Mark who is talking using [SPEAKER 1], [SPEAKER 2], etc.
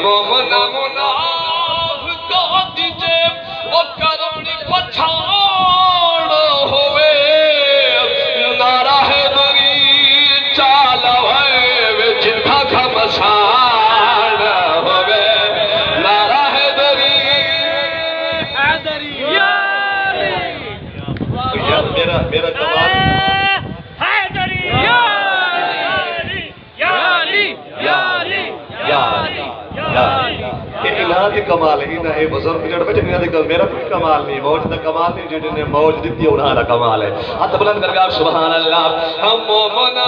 [SPEAKER 1] मोमना मुनाफ कह दीजे ओ करनी पछाड़ होवे नारा है दरी चाल है जिथा घमसान होवे नारा है दरी मेरा मेरा कमाल कमाल ही ना बुजुर्ग जड़ बच मेरा कोई कमाल नहीं मौज का कमाल नहीं जिन्हें मौज दी उन्हां दा कमाल है। हाथ बुलंद करके आप सुभान अल्लाह। हम मोमना